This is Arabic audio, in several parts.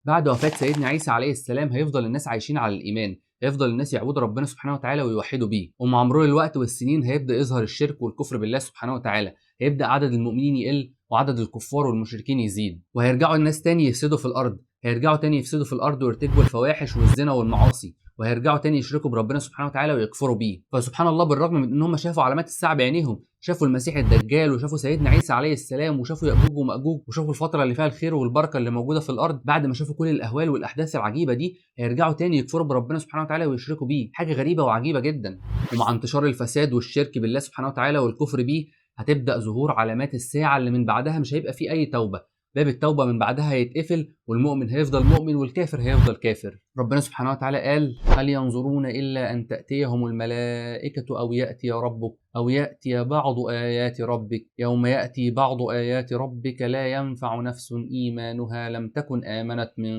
بعد وفاة سيدنا عيسى عليه السلام هيفضل الناس عايشين على الإيمان، هيفضل الناس يعبدوا ربنا سبحانه وتعالى ويوحدوا بيه، ومع مرور الوقت والسنين هيبدأ يظهر الشرك والكفر بالله سبحانه وتعالى، هيبدأ عدد المؤمنين يقل وعدد الكفار والمشركين يزيد، وهيرجعوا الناس تاني يفسدوا في الأرض، هيرجعوا تاني يفسدوا في الأرض ويرتكبوا الفواحش والزنا والمعاصي، وهيرجعوا تاني يشركوا بربنا سبحانه وتعالى ويكفروا بيه. فسبحان الله، بالرغم من ان هم شافوا علامات الساعه بعينيهم، شافوا المسيح الدجال وشافوا سيدنا عيسى عليه السلام وشافوا يأجوج ومأجوج وشافوا الفتره اللي فيها الخير والبركه اللي موجوده في الارض، بعد ما شافوا كل الاهوال والاحداث العجيبه دي هيرجعوا تاني يكفروا بربنا سبحانه وتعالى ويشركوا بيه. حاجه غريبه وعجيبه جدا. ومع انتشار الفساد والشرك بالله سبحانه وتعالى والكفر بيه هتبدأ ظهور علامات الساعه اللي من بعدها مش هيبقى فيه اي توبه. باب التوبه من بعدها هيتقفل، والمؤمن هيفضل مؤمن والكافر هيفضل كافر. ربنا سبحانه وتعالى قال: هل ينظرون إلا أن تأتيهم الملائكة أو يأتي بعض آيات ربك يوم يأتي بعض آيات ربك لا ينفع نفس إيمانها لم تكن آمنت من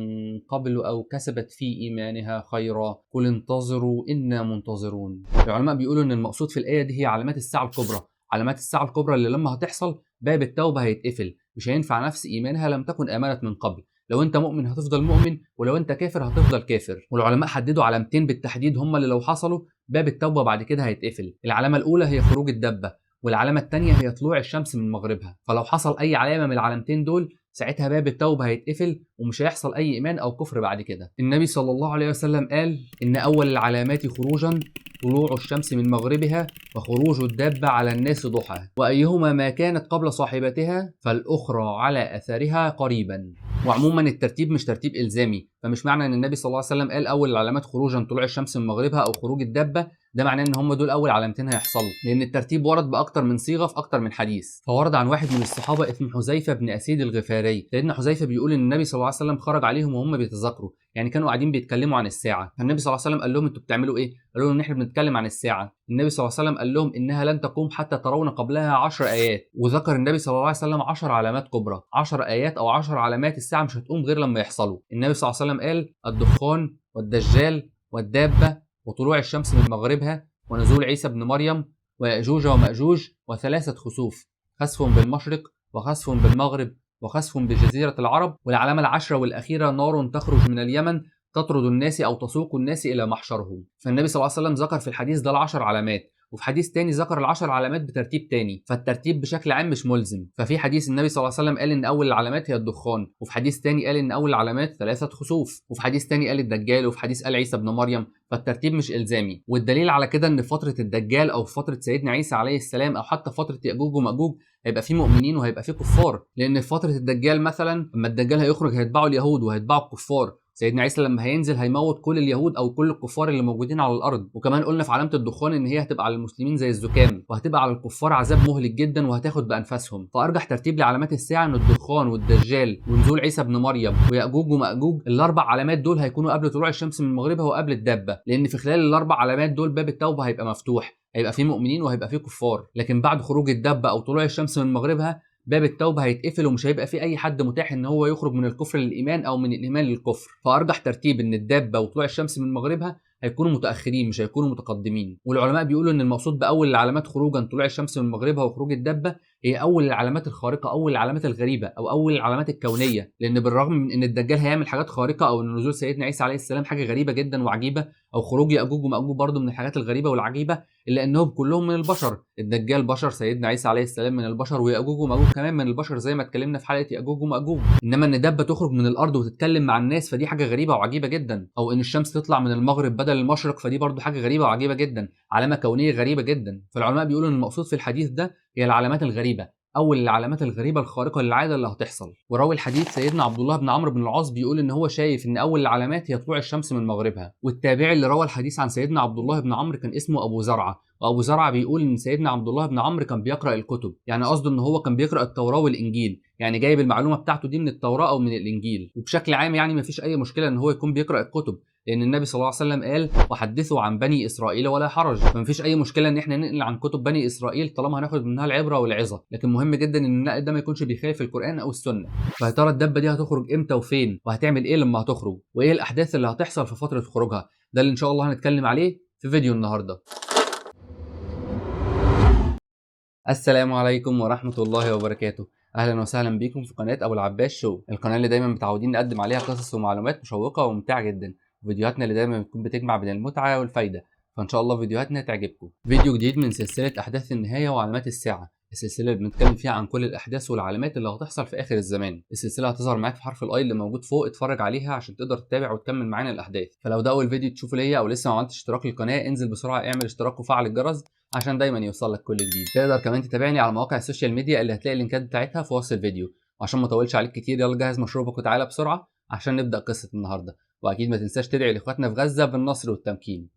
قبل أو كسبت في إيمانها خيرا قل انتظروا إنا منتظرون. العلماء بيقولوا إن المقصود في الآية دي هي علامات الساعة الكبرى. علامات الساعة الكبرى اللي لما هتحصل باب التوبة هيتقفل، مش هينفع نفس إيمانها لم تكن آمنت من قبل. لو انت مؤمن هتفضل مؤمن، ولو انت كافر هتفضل كافر. والعلماء حددوا علامتين بالتحديد هم اللي لو حصلوا باب التوبه بعد كده هيتقفل. العلامه الاولى هي خروج الدبه، والعلامه الثانيه هي طلوع الشمس من مغربها. فلو حصل اي علامه من العلامتين دول ساعتها باب التوبه هيتقفل ومش هيحصل اي ايمان او كفر بعد كده. النبي صلى الله عليه وسلم قال ان اول العلامات خروجا طلوع الشمس من مغربها وخروج الدابة على الناس ضحى، وأيهما ما كانت قبل صاحبتها فالأخرى على أثرها قريبا. وعموما الترتيب مش ترتيب إلزامي، فمش معنى ان النبي صلى الله عليه وسلم قال اول العلامات خروجا طلوع الشمس من مغربها او خروج الدابه ده معناه ان هم دول اول علامتين هيحصلوا، لان الترتيب ورد باكتر من صيغه في اكتر من حديث. فورد عن واحد من الصحابه اسمه حذيفه بن اسيد الغفاري، سيدنا حذيفه بيقول ان النبي صلى الله عليه وسلم خرج عليهم وهم بيتذاكروا، يعني كانوا قاعدين بيتكلموا عن الساعه. فالنبي صلى الله عليه وسلم قال لهم: انتوا بتعملوا ايه؟ قالوا له: ان احنا بنتكلم عن الساعه. النبي صلى الله عليه وسلم قال لهم: انها لن تقوم حتى ترون قبلها 10 ايات. وذكر النبي صلى الله عليه وسلم 10 علامات كبرى، 10 ايات او 10 علامات الساعه مش هتقوم غير لما يحصلوا. النبي صلى الله عليه وسلم قال: الدخان والدجال والدابه وطلوع الشمس من مغربها ونزول عيسى ابن مريم ويأجوج ومأجوج وثلاثه خسوف، خسف بالمشرق وخسف بالمغرب وخسف بجزيره العرب، والعلامه العشره والاخيره نار تخرج من اليمن تطرد الناس أو تسوق الناس إلى محشرهم. فالنبي صلى الله عليه وسلم ذكر في الحديث ده ال10 علامات، وفي حديث تاني ذكر ال10 علامات بترتيب تاني، فالترتيب بشكل عام مش ملزم. ففي حديث النبي صلى الله عليه وسلم قال إن أول العلامات هي الدخان، وفي حديث تاني قال إن أول العلامات ثلاثة خسوف، وفي حديث تاني قال الدجال، وفي حديث قال عيسى ابن مريم. فالترتيب مش إلزامي. والدليل على كده إن في فترة الدجال أو في فترة سيدنا عيسى عليه السلام أو حتى فترة يأجوج ومأجوج هيبقى في مؤمنين وهيبقى في كفار، لأن في فترة الدجال مثلا لما الدجال هيخرج هيتبعوا اليهود وهيتبعوا الكفار. سيدنا عيسى لما هينزل هيموت كل اليهود او كل الكفار اللي موجودين على الارض. وكمان قلنا في علامه الدخان ان هي هتبقى على المسلمين زي الزكام، وهتبقى على الكفار عذاب مهلك جدا وهتاخد بانفاسهم. فارجح ترتيب لعلامات الساعه ان الدخان والدجال ونزول عيسى ابن مريم ويأجوج ومأجوج، الاربع علامات دول هيكونوا قبل طلوع الشمس من مغربها وقبل الدابه، لان في خلال الاربع علامات دول باب التوبه هيبقى مفتوح، هيبقى فيه مؤمنين وهيبقى فيه كفار. لكن بعد خروج الدابه او طلوع الشمس من مغربها باب التوبه هيتقفل ومش هيبقى في اي حد متاح ان هو يخرج من الكفر للايمان او من الايمان للكفر. فارجح ترتيب ان الدابه وطلوع الشمس من مغربها هيكونوا متاخرين مش هيكونوا متقدمين. والعلماء بيقولوا ان المقصود باول العلامات خروجا طلوع الشمس من مغربها وخروج الدابه هي اول العلامات الخارقه، اول العلامات الغريبه، او اول العلامات الكونيه. لان بالرغم من ان الدجال هيعمل حاجات خارقه، او ان نزول سيدنا عيسى عليه السلام حاجه غريبه جدا وعجيبه، او خروج ياجوج وماجوج برضه من الحاجات الغريبه والعجيبه، الا انهم كلهم من البشر. الدجال بشر، سيدنا عيسى عليه السلام من البشر، وياجوج وماجوج كمان من البشر زي ما اتكلمنا في حلقه ياجوج وماجوج. انما ان دابه تخرج من الارض وتتكلم مع الناس فدي حاجه غريبه وعجيبه جدا، او ان الشمس تطلع من المغرب بدل المشرق فدي برضه حاجه غريبه وعجيبه جدا، علامه كونيه غريبه جدا. فالعلماء بيقولوا ان المقصود في الحديث ده هي العلامات الغريبه، اول العلامات الغريبه الخارقه للعاده اللي هتحصل. وراوي الحديث سيدنا عبد الله بن عمرو بن العاص بيقول ان هو شايف ان اول العلامات هي طلوع الشمس من مغربها. والتابعي اللي روى الحديث عن سيدنا عبد الله بن عمرو كان اسمه ابو زرعه، وابو زرعه بيقول ان سيدنا عبد الله بن عمرو كان بيقرا الكتب، يعني قصده ان هو كان بيقرا التوراه والانجيل، يعني جايب المعلومه بتاعته دي من التوراه او من الانجيل. وبشكل عام يعني مفيش اي مشكله ان هو يكون بيقرا الكتب، لان النبي صلى الله عليه وسلم قال: وحدثوا عن بني اسرائيل ولا حرج. فمفيش اي مشكله ان احنا ننقل عن كتب بني اسرائيل طالما هناخد منها العبره والعظه، لكن مهم جدا ان النقل ده ما يكونش بيخالف القران او السنه. فيا ترى الدبه دي هتخرج امتى وفين، وهتعمل ايه لما هتخرج، وايه الاحداث اللي هتحصل في فتره خروجها؟ ده اللي ان شاء الله هنتكلم عليه في فيديو النهارده. السلام عليكم ورحمه الله وبركاته. اهلا وسهلا بيكم في قناه ابو العباس شو، القناه اللي دايما متعودين نقدم عليها قصص ومعلومات مشوقه وممتعه جدا، وفيديوهاتنا اللي دايما بتكون بتجمع بين المتعه والفايده. فان شاء الله فيديوهاتنا تعجبكم. فيديو جديد من سلسله احداث النهايه وعلامات الساعه، السلسله اللي بنتكلم فيها عن كل الاحداث والعلامات اللي هتحصل في اخر الزمان. السلسله هتظهر معاك في حرف الاي اللي موجود فوق، اتفرج عليها عشان تقدر تتابع وتكمل معانا الاحداث. فلو ده اول فيديو تشوفه ليا او لسه ما عملتش اشتراك للقناه، انزل بسرعه اعمل اشتراك وفعل الجرس عشان دايما يوصل لك كل جديد. تقدر كمان تتابعني على مواقع السوشيال ميديا اللي هتلاقي اللينكات بتاعتها في وصف الفيديو. وعشان ما اطولش عليك كتير، يلا جهز مشروبك وتعالى بسرعه عشان نبدا قصه النهارده. واكيد ما تنساش تدعي لاخواتنا في غزه بالنصر والتمكين.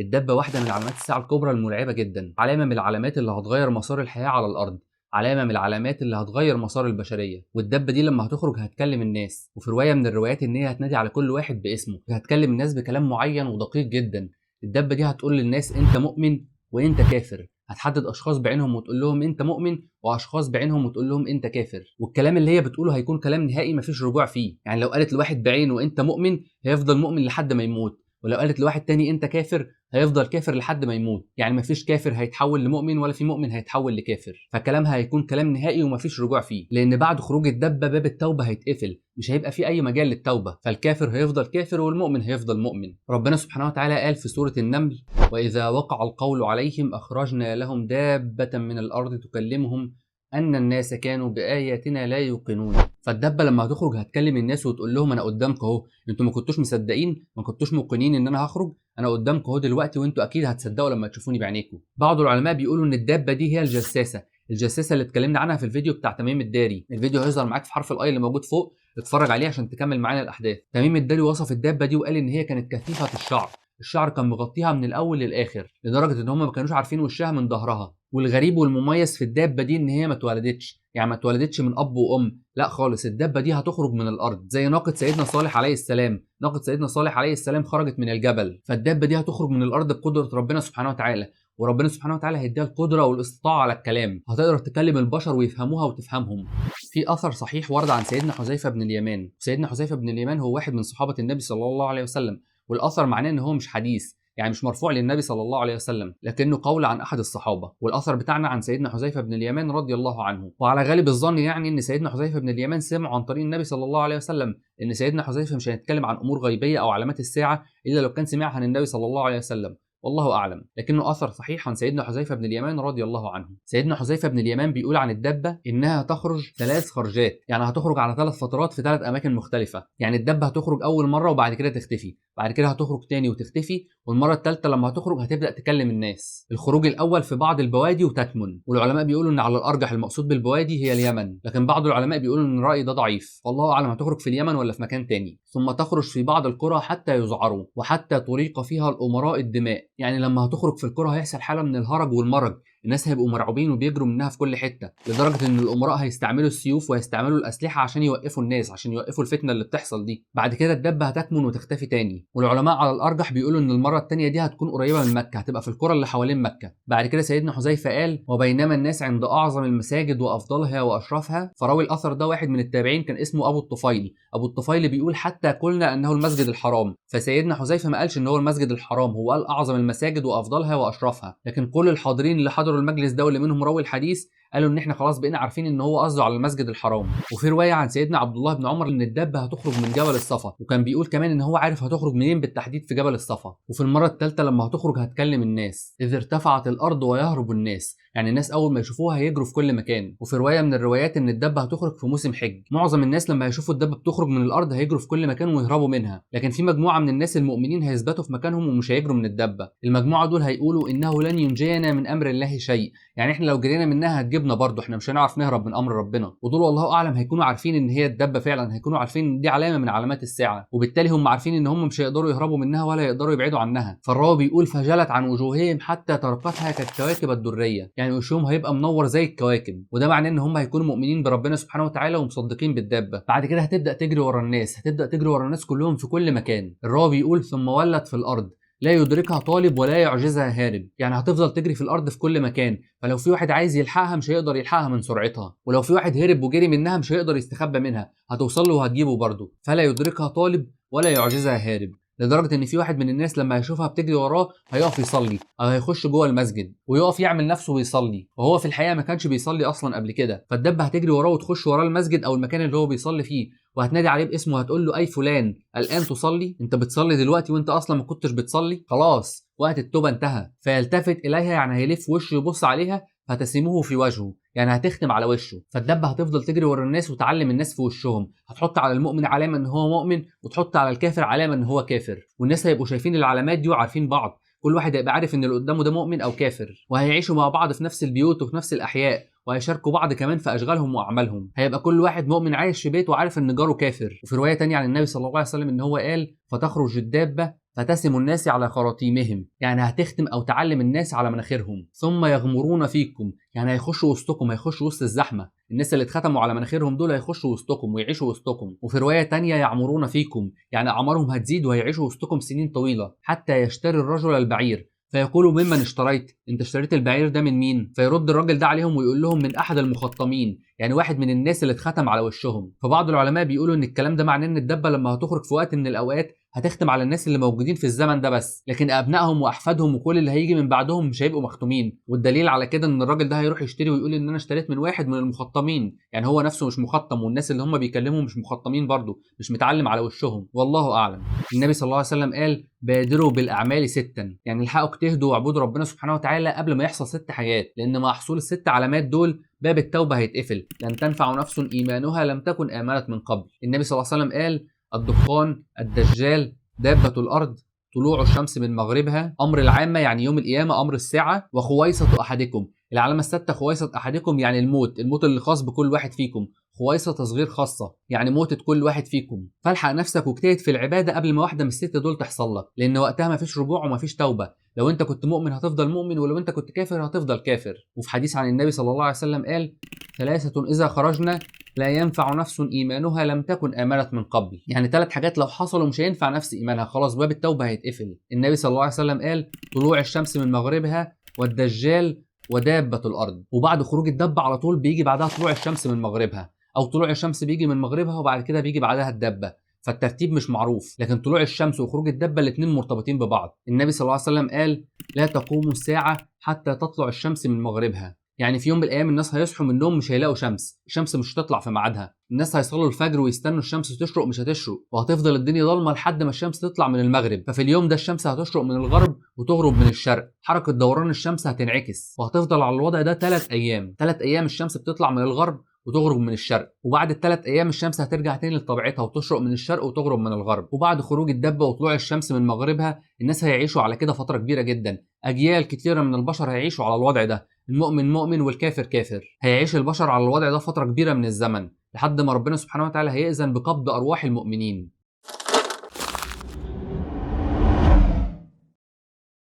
الدبه واحده من علامات الساعه الكبرى المرعبه جدا، علامه من العلامات اللي هتغير مسار الحياه على الارض، علامه من العلامات اللي هتغير مسار البشريه. والدبه دي لما هتخرج هتكلم الناس، وفي روايه من الروايات ان هي هتنادي على كل واحد باسمه، هتكلم الناس بكلام معين ودقيق جدا. الدبه دي هتقول للناس انت مؤمن وانت كافر، هتحدد اشخاص بعينهم وتقول لهم انت مؤمن، واشخاص بعينهم وتقول لهم انت كافر. والكلام اللي هي بتقوله هيكون كلام نهائي مفيش رجوع فيه. يعني لو قالت لواحد بعينه انت مؤمن، هيفضل مؤمن لحد ما يموت، ولو قالت لواحد تاني انت كافر، هيفضل كافر لحد ما يموت. يعني مفيش كافر هيتحول لمؤمن، ولا في مؤمن هيتحول لكافر. فكلامها هيكون كلام نهائي ومفيش رجوع فيه، لان بعد خروج الدبه باب التوبه هيتقفل، مش هيبقى في اي مجال للتوبه. فالكافر هيفضل كافر والمؤمن هيفضل مؤمن. ربنا سبحانه وتعالى قال في سوره النمل: واذا وقع القول عليهم اخرجنا لهم دابه من الارض تكلمهم ان الناس كانوا باياتنا لا يوقنون. فالدبه لما هتخرج هتكلم الناس وتقول لهم انا قدامكم اهو، انتوا ما كنتوش مصدقين، ما كنتوش موقنين ان انا هخرج، انا قدامكم اهو دلوقتي، وانتوا اكيد هتصدقوا لما تشوفوني بعينيكم. بعض العلماء بيقولوا ان الدابه دي هي الجساسه، الجساسه اللي اتكلمنا عنها في الفيديو بتاع تميم الداري. الفيديو هيظهر معاك في حرف الاي اللي موجود فوق، اتفرج عليه عشان تكمل معانا الاحداث. تميم الداري وصف الدابه دي وقال ان هي كانت كثيفه الشعر، الشعر كان مغطيها من الاول للاخر، لدرجه ان هم ما كانوش عارفين وشها من ظهرها. والغريب والمميز في الدابه دي ان هي ما اتولدتش، يعني ما اتولدتش من اب وام، لا خالص، الدابه دي هتخرج من الارض زي ناقه سيدنا صالح عليه السلام. ناقه سيدنا صالح عليه السلام خرجت من الجبل، فالدابه دي هتخرج من الارض بقدره ربنا سبحانه وتعالى. وربنا سبحانه وتعالى هيديها القدره والاستطاعه على الكلام، هتقدر تكلم البشر ويفهموها وتفهمهم. في اثر صحيح ورد عن سيدنا حذيفه بن اليمان. سيدنا حذيفه بن اليمان هو واحد من صحابه النبي صلى الله عليه وسلم، والاثر معناه ان هو مش حديث، يعني مش مرفوع للنبي صلى الله عليه وسلم، لكنه قول عن احد الصحابه. والاثر بتاعنا عن سيدنا حذيفه بن اليمان رضي الله عنه. وعلى غالب الظن يعني ان سيدنا حذيفه بن اليمان سمع عن طريق النبي صلى الله عليه وسلم، ان سيدنا حذيفه مش هيتكلم عن امور غيبيه او علامات الساعه الا لو كان سمعها عن النبي صلى الله عليه وسلم، والله اعلم، لكنه اثر صحيح عن سيدنا حذيفه بن اليمان رضي الله عنه. سيدنا حذيفه بن اليمان بيقول عن الدبه انها تخرج 3 خرجات، يعني هتخرج على 3 فترات في 3 اماكن مختلفه. يعني الدبه هتخرج اول مره وبعد كده تختفي، بعد كده هتخرج تاني وتختفي، والمره الثالثه لما هتخرج هتبدا تكلم الناس. الخروج الاول في بعض البوادي وتكمن، والعلماء بيقولوا ان على الارجح المقصود بالبوادي هي اليمن، لكن بعض العلماء بيقولوا ان الراي ده ضعيف، والله اعلم هتخرج في اليمن ولا في مكان تاني. ثم تخرج في بعض القرى حتى يذعروا، وحتى تريق فيها الامراء الدماء. يعني لما هتخرج في القرى هيحصل حاله من الهرج والمرج، الناس هيبقوا مرعوبين وبيجروا منها في كل حته، لدرجه ان الامراء هيستعملوا السيوف وهيستعملوا الاسلحه عشان يوقفوا الناس، عشان يوقفوا الفتنه اللي بتحصل دي. بعد كده الدبه هتكمن وتختفي تاني، والعلماء على الارجح بيقولوا ان المره الثانيه دي هتكون قريبه من مكه، هتبقى في القرى اللي حوالين مكه. بعد كده سيدنا حذيفه قال: وبينما الناس عند اعظم المساجد وافضلها واشرفها. فراوي الاثر ده واحد من التابعين كان اسمه ابو الطفيل. ابو الطفيل بيقول: حتى قلنا انه المسجد الحرام. فسيدنا حذيفه ما قالش ان هو المسجد الحرام، هو قال اعظم المساجد وافضلها واشرفها. لكن كل الحاضرين اللي حضروا المجلس ده واللي منهم راوي الحديث قالوا ان احنا خلاص بقينا عارفين ان هو قصده على المسجد الحرام. وفي روايه عن سيدنا عبد الله بن عمر ان الدابه هتخرج من جبل الصفا، وكان بيقول كمان ان هو عارف هتخرج منين بالتحديد في جبل الصفا. وفي المره الثالثه لما هتخرج هتكلم الناس: اذ ارتفعت الارض ويهرب الناس، يعني الناس اول ما يشوفوها هيجروا في كل مكان. وفي روايه من الروايات ان الدابه هتخرج في موسم حج، معظم الناس لما هيشوفوا الدابه بتخرج من الارض هيجروا في كل مكان ويهربوا منها، لكن في مجموعه من الناس المؤمنين هيثبتوا في مكانهم ومش هيجروا من الدابه. المجموعه دول هيقولوا: انه لن ينجينا من امر الله شيء، يعني احنا لو جرينا منها هتجيبنا برضه، احنا مش هنعرف نهرب من امر ربنا. ودول والله اعلم هيكونوا عارفين ان هي الدابه فعلا، هيكونوا عارفين ان دي علامه من علامات الساعه، وبالتالي هم عارفين ان هم مش هيقدروا يهربوا منها ولا يقدروا يبعدوا عنها. فالراوي بيقول: فجلت عن وجوههم حتى تركتها كالكواكب الدريه، يعني وشهم هيبقى منور زي الكواكب، وده معناه ان هم هيكونوا مؤمنين بربنا سبحانه وتعالى ومصدقين بالدابه. بعد كده هتبدا تجري ورا الناس، هتبدا تجري ورا الناس كلهم في كل مكان. الراوي بيقول: ثم ولت في الارض لا يدركها طالب ولا يعجزها هارب، يعني هتفضل تجري في الارض في كل مكان، فلو في واحد عايز يلحقها مش هيقدر يلحقها من سرعتها، ولو في واحد هرب وجري منها مش هيقدر يستخبى منها، هتوصل له وهتجيبه برضه. فلا يدركها طالب ولا يعجزها هارب. لدرجه ان في واحد من الناس لما هيشوفها بتجري وراه هيقف يصلي او هيخش جوه المسجد ويقف يعمل نفسه بيصلي، وهو في الحقيقه ما كانش بيصلي اصلا قبل كده. فالدبه هتجري وراه وتخش وراه المسجد او المكان اللي هو بيصلي فيه، وهتنادي عليه باسمه، هتقول له: اي فلان، الان تصلي؟ انت بتصلي دلوقتي وانت اصلا ما كنتش بتصلي؟ خلاص وقت التوبه انتهى. فيلتفت اليها يعني هيلف وشه يبص عليها، فتسمه في وجهه يعني هتختم على وشه. فالدبه هتفضل تجري ورا الناس وتعلم الناس في وشهم، هتحط على المؤمن علامه ان هو مؤمن وتحط على الكافر علامه ان هو كافر، والناس هيبقوا شايفين العلامات دي وعارفين بعض، كل واحد هيبقى عارف ان اللي قدامه ده مؤمن او كافر، وهيعيشوا مع بعض في نفس البيوت وفي نفس الاحياء، وهيشاركوا بعض كمان في اشغالهم واعمالهم. هيبقى كل واحد مؤمن عايش في بيته وعارف ان جاره كافر. وفي روايه تانية عن النبي صلى الله عليه وسلم ان هو قال: فتخرج الدابه فتسم الناس على خراطيمهم، يعني هتختم او تعلم الناس على مناخيرهم. ثم يغمرون فيكم، يعني هيخشوا وسطكم، هيخشوا وسط الزحمه، الناس اللي اتختموا على مناخيرهم دول هيخشوا وسطكم ويعيشوا وسطكم. وفي روايه تانية يعمرون فيكم، يعني اعمارهم هتزيد وهيعيشوا وسطكم سنين طويله، حتى يشتري الرجل البعير فيقولوا: ممن اشتريت؟ انت اشتريت البعير ده من مين؟ فيرد الراجل ده عليهم ويقول لهم: من احد المخطمين، يعني واحد من الناس اللي اتختم على وشهم. فبعض العلماء بيقولوا ان الكلام ده معناه ان الدبه لما هتخرج في وقت من الاوقات هتختم على الناس اللي موجودين في الزمن ده بس، لكن ابنائهم واحفادهم وكل اللي هيجي من بعدهم مش هيبقوا مختومين. والدليل على كده ان الراجل ده هيروح يشتري ويقول ان انا اشتريت من واحد من المخطمين، يعني هو نفسه مش مخطم والناس اللي هم بيكلموا مش مخطمين برضه، مش متعلم على وشهم، والله اعلم. النبي صلى الله عليه وسلم قال: بادروا بالاعمال ستا، يعني الحقوا اجتهدوا واعبدوا ربنا سبحانه وتعالى قبل ما يحصل 6 حاجات، لان مع حصول ال6 علامات دول باب التوبه هيتقفل، لن تنفع نفس ايمانها لم تكن امنت من قبل. النبي صلى الله عليه وسلم قال: الدخان، الدجال، دابة الأرض، طلوع الشمس من مغربها، أمر العامة يعني يوم القيامة، أمر الساعة، وخويصة أحدكم. العلامة السادسة خويصة أحدكم يعني الموت اللي خاص بكل واحد فيكم. خويصة تصغير خاصة يعني موتة كل واحد فيكم. فالحق نفسك واجتهد في العبادة قبل ما واحدة من ال6 دول تحصل لك، لأن وقتها مفيش رجوع ومفيش توبة. لو أنت كنت مؤمن هتفضل مؤمن، ولو أنت كنت كافر هتفضل كافر. وفي حديث عن النبي صلى الله عليه وسلم قال: 3 إذا خرجنا لا ينفع نفس إيمانها لم تكن آمنت من قبل، يعني 3 حاجات لو حصلوا مش هينفع نفس إيمانها، خلاص باب التوبة هيتقفل. النبي صلى الله عليه وسلم قال: طلوع الشمس من مغربها، والدجال، ودابة الأرض. وبعد خروج الدبة على طول بيجي بعدها طلوع الشمس من مغربها، أو طلوع الشمس بيجي من مغربها وبعد كده بيجي بعدها الدبة، فالترتيب مش معروف، لكن طلوع الشمس وخروج الدبة الاتنين مرتبطين ببعض. النبي صلى الله عليه وسلم قال: لا تقوم الساعة حتى تطلع الشمس من مغربها، يعني في يوم من الايام الناس هيصحوا من النوم مش هيلاقوا شمس، الشمس مش هتطلع في ميعادها، الناس هيصلوا الفجر ويستنوا الشمس تشرق مش هتشرق، وهتفضل الدنيا ضلمه لحد ما الشمس تطلع من المغرب. ففي اليوم ده الشمس هتشرق من الغرب وتغرب من الشرق، حركه دوران الشمس هتنعكس، وهتفضل على الوضع ده 3 ايام. 3 ايام الشمس بتطلع من الغرب وتغرب من الشرق، وبعد ال3 ايام الشمس هترجع تاني لطبيعتها وتشرق من الشرق وتغرب من الغرب. وبعد خروج الدبه وطلوع الشمس من مغربها الناس هيعيشوا على كده فتره كبيره جدا، اجيال كتيره من البشر هيعيشوا على الوضع ده، المؤمن مؤمن والكافر كافر. هيعيش البشر على الوضع ده فتره كبيره من الزمن لحد ما ربنا سبحانه وتعالى هيأذن بقبض ارواح المؤمنين.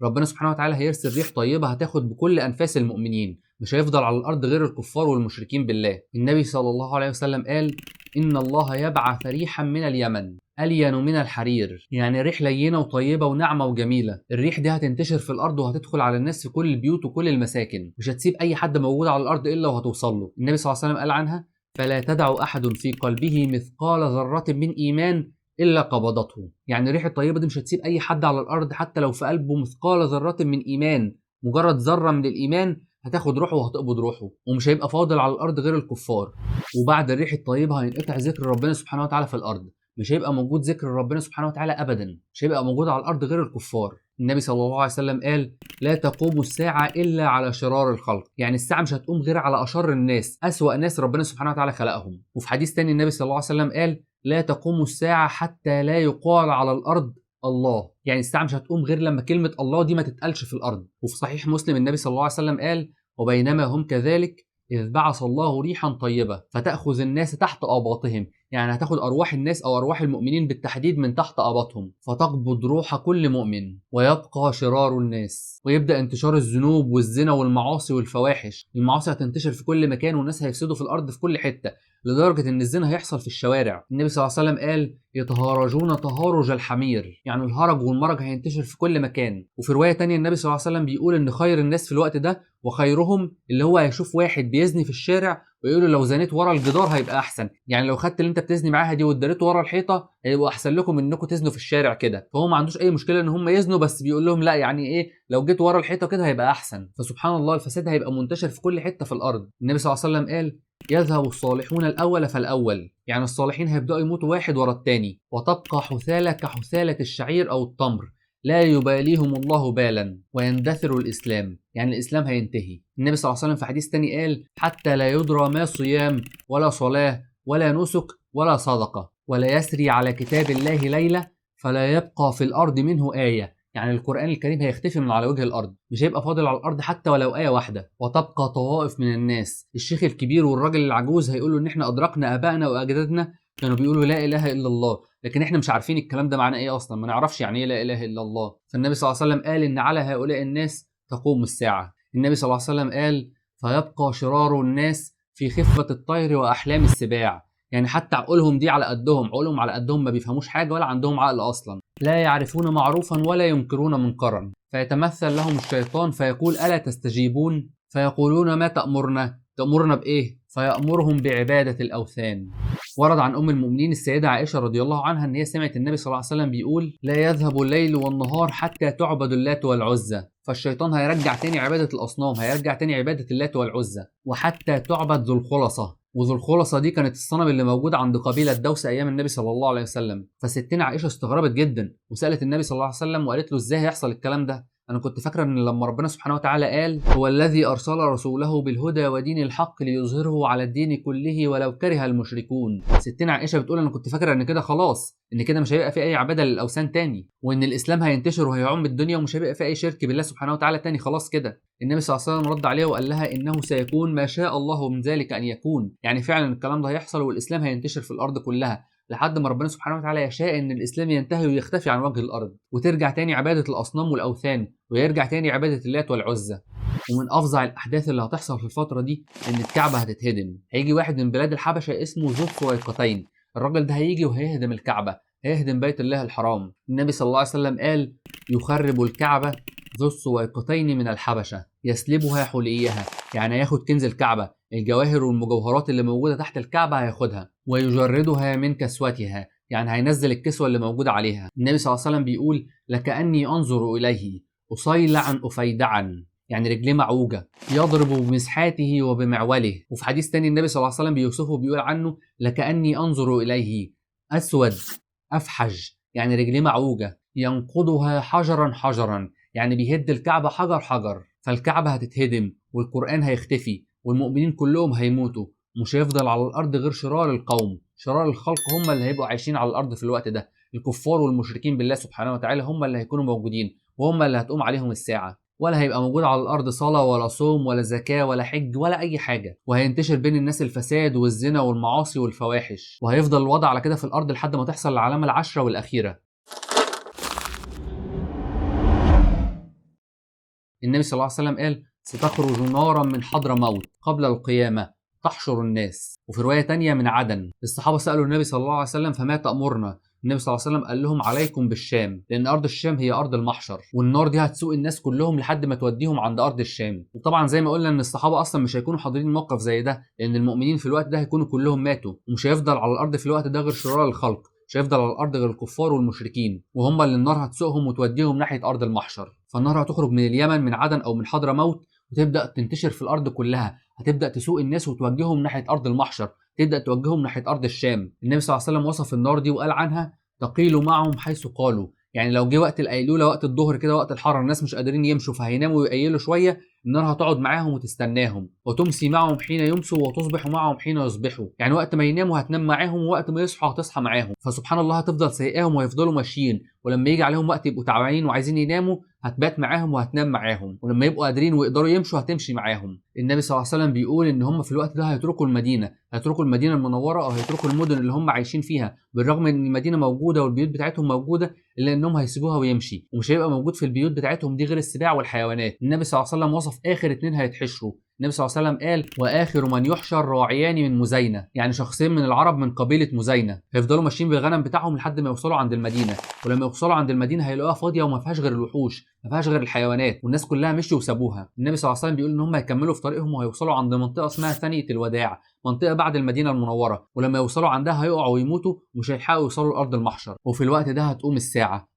ربنا سبحانه وتعالى هيرسل ريح طيبة هتاخد بكل أنفاس المؤمنين، مش هيفضل على الأرض غير الكفار والمشركين بالله. النبي صلى الله عليه وسلم قال: إن الله يبعث ريحا من اليمن ألين من الحرير، يعني ريح لينة وطيبة وناعمة وجميلة. الريح دي هتنتشر في الأرض وهتدخل على الناس في كل البيوت وكل المساكن، مش هتسيب أي حد موجود على الأرض إلا وهتوصل له. النبي صلى الله عليه وسلم قال عنها: فلا تدع أحد في قلبه مثقال ذرة من إيمان إلا قبضته، يعني الريح الطيبة دي مش هتسيب أي حد على الأرض حتى لو في قلبه مثقال ذرة من إيمان، مجرد ذرة من الإيمان هتاخد روحه وهتقبض روحه، ومش هيبقى فاضل على الأرض غير الكفار. وبعد الريح الطيبة هينقطع ذكر ربنا سبحانه وتعالى في الأرض، مش هيبقى موجود ذكر ربنا سبحانه وتعالى أبدا، مش هيبقى موجود على الأرض غير الكفار. النبي صلى الله عليه وسلم قال: لا تقوم الساعة إلا على شرار الخلق، يعني الساعة مش هتقوم غير على أشر الناس، أسوأ ناس ربنا سبحانه وتعالى خلقهم. وفي حديث تاني النبي صلى الله عليه وسلم قال: لا تقوم الساعة حتى لا يقال على الأرض الله، يعني الساعة مش هتقوم غير لما كلمة الله دي ما تتقالش في الأرض. وفي صحيح مسلم النبي صلى الله عليه وسلم قال: وبينما هم كذلك إذ بعث الله ريحا طيبة فتأخذ الناس تحت آباطهم، يعني هتاخد أرواح الناس أو أرواح المؤمنين بالتحديد من تحت آباطهم، فتقبض روح كل مؤمن ويبقى شرار الناس. ويبدأ انتشار الذنوب والزنا والمعاصي والفواحش، المعاصي هتنتشر في كل مكان والناس هيفسدوا في الأرض في كل حتة، لدرجة إن الزنا هيحصل في الشوارع. النبي صلى الله عليه وسلم قال: يتهارجون تهارج الحمير، يعني الهرج والمرج هينتشر في كل مكان. وفي رواية تانية النبي صلى الله عليه وسلم بيقول إن خير الناس في الوقت ده وخيرهم اللي هو هيشوف واحد بيزني في الشارع ويقولوا لو زنيت ورا الجدار هيبقى احسن، يعني لو خدت اللي انت بتزني معاها دي واتداريت ورا الحيطه هيبقى احسن لكم من انكم تزنوا في الشارع كده. فهو ما عندوش اي مشكله ان هم يزنوا، بس بيقول لهم لا يعني ايه، لو جيت ورا الحيطه كده هيبقى احسن. فسبحان الله الفساد هيبقى منتشر في كل حته في الارض. النبي صلى الله عليه وسلم قال يذهب الصالحون الاول فالاول، يعني الصالحين هيبداوا يموتوا واحد ورا التاني، وتبقى حثاله كحثاله الشعير او التمر لا يباليهم الله بالا ويندثر الإسلام، يعني الإسلام هينتهي. النبي صلى الله عليه وسلم في حديث تاني قال حتى لا يدرى ما صيام ولا صلاة ولا نسك ولا صدقة، ولا يسري على كتاب الله ليلة فلا يبقى في الأرض منه آية، يعني القرآن الكريم هيختفي من على وجه الأرض، مش هيبقى فاضل على الأرض حتى ولو آية واحدة. وتبقى طوائف من الناس، الشيخ الكبير والراجل العجوز هيقولوا إن إحنا أدركنا آبائنا وأجدادنا كانوا بيقولوا لا إله إلا الله، لكن احنا مش عارفين الكلام ده معناه ايه اصلا، ما نعرفش يعني ايه لا اله الا الله. فالنبي صلى الله عليه وسلم قال ان على هؤلاء الناس تقوم الساعه. النبي صلى الله عليه وسلم قال فيبقى شرار الناس في خفه الطير واحلام السباع، يعني حتى عقولهم دي على قدهم، عقولهم على قدهم، ما بيفهموش حاجه ولا عندهم عقل اصلا. لا يعرفون معروفا ولا ينكرون منكرا، فيتمثل لهم الشيطان فيقول الا تستجيبون، فيقولون ما تأمرنا، تأمرنا بايه؟ فيأمرهم بعباده الاوثان. ورد عن أم المؤمنين السيدة عائشة رضي الله عنها إن هي سمعت النبي صلى الله عليه وسلم بيقول لا يذهب الليل والنهار حتى تعبد اللات والعزى، فالشيطان هيرجع تاني عبادة الأصنام، هيرجع تاني عبادة اللات والعزى، وحتى تعبد ذو الخلصة. وذو الخلصة دي كانت الصنم اللي موجود عند قبيلة دوس أيام النبي صلى الله عليه وسلم. فستنا عائشة استغربت جدا وسألت النبي صلى الله عليه وسلم وقالت له إزاي هيحصل الكلام ده؟ أنا كنت فاكرة إن لما ربنا سبحانه وتعالى قال هو الذي أرسل رسوله بالهدى ودين الحق ليظهره على الدين كله ولو كره المشركون، ستنا عائشة بتقول أنا كنت فاكرة إن كده خلاص، إن كده مش هيبقى في أي عبادة للأوثان تاني، وإن الإسلام هينتشر وهيعم الدنيا ومش هيبقى في أي شرك بالله سبحانه وتعالى تاني، خلاص كده. النبي صلى الله عليه وسلم رد عليها وقال لها إنه سيكون ما شاء الله من ذلك أن يكون، يعني فعلا الكلام ده هيحصل والإسلام هينتشر في الأرض كلها لحد ما ربنا سبحانه وتعالى يشاء ان الاسلام ينتهي ويختفي عن وجه الارض، وترجع تاني عباده الاصنام والاوثان، ويرجع تاني عباده اللات والعزى. ومن افظع الاحداث اللي هتحصل في الفتره دي ان الكعبه هتتهدم. هيجي واحد من بلاد الحبشه اسمه ذو السويقتين، الراجل ده هيجي وهيهدم الكعبه، هيهدم بيت الله الحرام. النبي صلى الله عليه وسلم قال يخرب الكعبه ذو السويقتين من الحبشه يسلبها حليها، يعني هياخد كنز الكعبه، الجواهر والمجوهرات اللي موجوده تحت الكعبه هياخدها، ويجردها من كسوتها، يعني هينزل الكسوه اللي موجوده عليها. النبي صلى الله عليه وسلم بيقول لكأني انظر اليه اصيلعا افيدعا، يعني رجليه معوجه، يضرب بمسحاته وبمعوله. وفي حديث تاني النبي صلى الله عليه وسلم بيوصفه بيقول عنه لكأني انظر اليه اسود افحج، يعني رجليه معوجه، ينقضها حجرا حجرا، يعني بيهد الكعبه حجر حجر. فالكعبه هتتهدم والقرآن هيختفي والمؤمنين كلهم هيموتوا، مش هيفضل على الارض غير شرار القوم، شرار الخلق هم اللي هيبقوا عايشين على الارض في الوقت ده، الكفار والمشركين بالله سبحانه وتعالى هم اللي هيكونوا موجودين، وهم اللي هتقوم عليهم الساعه، ولا هيبقى موجود على الارض صلاه ولا صوم ولا زكاه ولا حج ولا اي حاجه، وهينتشر بين الناس الفساد والزنا والمعاصي والفواحش، وهيفضل الوضع على كده في الارض لحد ما تحصل العلامه العشره والاخيره. النبي صلى الله عليه وسلم قال ستخرج نارا من حضرموت قبل القيامة تحشر الناس. وفي رواية تانية من عدن. الصحابة سألوا النبي صلى الله عليه وسلم فما تأمرنا؟ النبي صلى الله عليه وسلم قال لهم عليكم بالشام، لأن أرض الشام هي أرض المحشر، والنار دي هتسوق الناس كلهم لحد ما توديهم عند أرض الشام. وطبعا زي ما قلنا إن الصحابة أصلا مش هيكونوا حاضرين موقف زي ده، لأن المؤمنين في الوقت ده هيكونوا كلهم ماتوا، ومش هيفضل على الأرض في الوقت ده غير شرار الخلق، مش هيفضل على الارض غير الكفار والمشركين، وهم اللي النار هتسوقهم وتوديهم ناحيه ارض المحشر. فالنار هتخرج من اليمن من عدن او من حضرموت وتبدا تنتشر في الارض كلها، هتبدا تسوق الناس وتوجههم ناحيه ارض المحشر، تبدا توجههم ناحيه ارض الشام. النبي صلى الله عليه وسلم وصف النار دي وقال عنها تقيل معهم حيث قالوا، يعني لو جه وقت القيلوله وقت الظهر كده وقت الحر الناس مش قادرين يمشوا فهيناموا ويقيلوا شويه، النار هتقعد معاهم وتستناهم، وتمسي معهم حين يمسوا وتصبح معهم حين يصبحوا، يعني وقت ما يناموا هتنام معاهم ووقت ما يصحوا هتصحى معاهم. فسبحان الله هتفضل سايقاهم ويفضلوا ماشيين، ولما يجي عليهم وقت يبقوا تعبانين وعايزين يناموا هتبات معاهم وهتنام معاهم، ولما يبقوا قادرين ويقدروا يمشوا هتمشي معاهم. النبي صلى الله عليه وسلم بيقول ان هم في الوقت ده هيتركوا المدينه، هيتركوا المدينه المنوره او هيتركوا المدن اللي هم عايشين فيها، بالرغم ان المدينه موجوده والبيوت بتاعتهم موجوده، الا انهم هيسيبوها ويمشي، ومش هيبقى موجود في البيوت بتاعتهم دي غير السباع والحيوانات. النبي صلى الله عليه وسلم وصف اخر اتنين هيتحشروا، النبي صلى الله عليه وسلم قال واخر من يحشر راعيان من مزينه، يعني شخصين من العرب من قبيله مزينه هيفضلوا ماشيين بالغنم بتاعهم لحد ما يوصلوا عند المدينه، ولما يوصلوا عند المدينه هيلاقوها فاضيه وما فيهاش غير الوحوش، ما فيهاش غير الحيوانات، والناس كلها مشوا وسابوها. النبي صلى الله عليه وسلم بيقول ان هم هيكملوا في طريقهم وهيوصلوا عند منطقه اسمها ثانيه الوداع، منطقه بعد المدينه المنوره، ولما يوصلوا عندها هيقعوا ويموتوا ومش هيلحقوا يوصلوا لارض المحشر. وفي الوقت ده هتقوم الساعه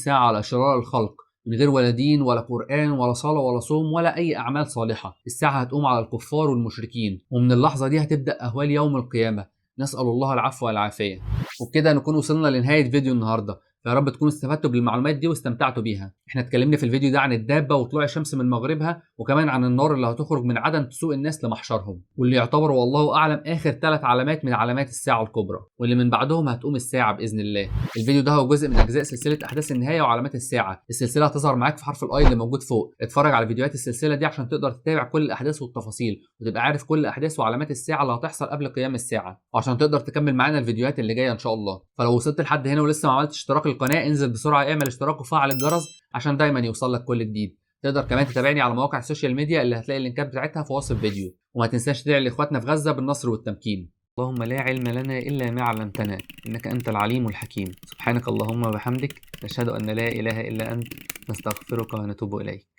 على شرار الخلق من غير ولا دين ولا قرآن ولا صلاة ولا صوم ولا أي أعمال صالحة. الساعة هتقوم على الكفار والمشركين، ومن اللحظة دي هتبدأ أهوال يوم القيامة. نسأل الله العفو والعافية. وبكده نكون وصلنا لنهاية فيديو النهاردة. يا رب تكونوا استفدتوا بالمعلومات دي واستمتعتوا بيها. احنا اتكلمنا في الفيديو ده عن الدابة وطلوع الشمس من مغربها، وكمان عن النار اللي هتخرج من عدن تسوق الناس لمحشرهم، واللي يعتبر والله اعلم اخر 3 علامات من علامات الساعة الكبرى، واللي من بعدهم هتقوم الساعة بإذن الله. الفيديو ده هو جزء من اجزاء سلسلة احداث النهاية وعلامات الساعة. السلسلة هتظهر معاك في حرف الاي اللي موجود فوق. اتفرج على فيديوهات السلسلة دي عشان تقدر تتابع كل الاحداث والتفاصيل، وتبقى عارف كل احداث وعلامات الساعة اللي هتحصل قبل قيام الساعة، وعشان تقدر تكمل معانا الفيديوهات اللي جاية ان شاء الله. فلو وصلت لحد هنا ولسه ما عملتش اشتراك للقناة، انزل بسرعة اعمل اشتراك وفعل الجرس عشان دايما يوصل لك كل جديد. تقدر كمان تتابعني على مواقع السوشيال ميديا اللي هتلاقي اللينكات بتاعتها في وصف الفيديو، وما تنساش تدعي لاخواتنا في غزة بالنصر والتمكين. اللهم لا علم لنا الا ما علمتنا انك انت العليم الحكيم. سبحانك اللهم وبحمدك، نشهد ان لا اله الا انت، نستغفرك ونتوب اليك.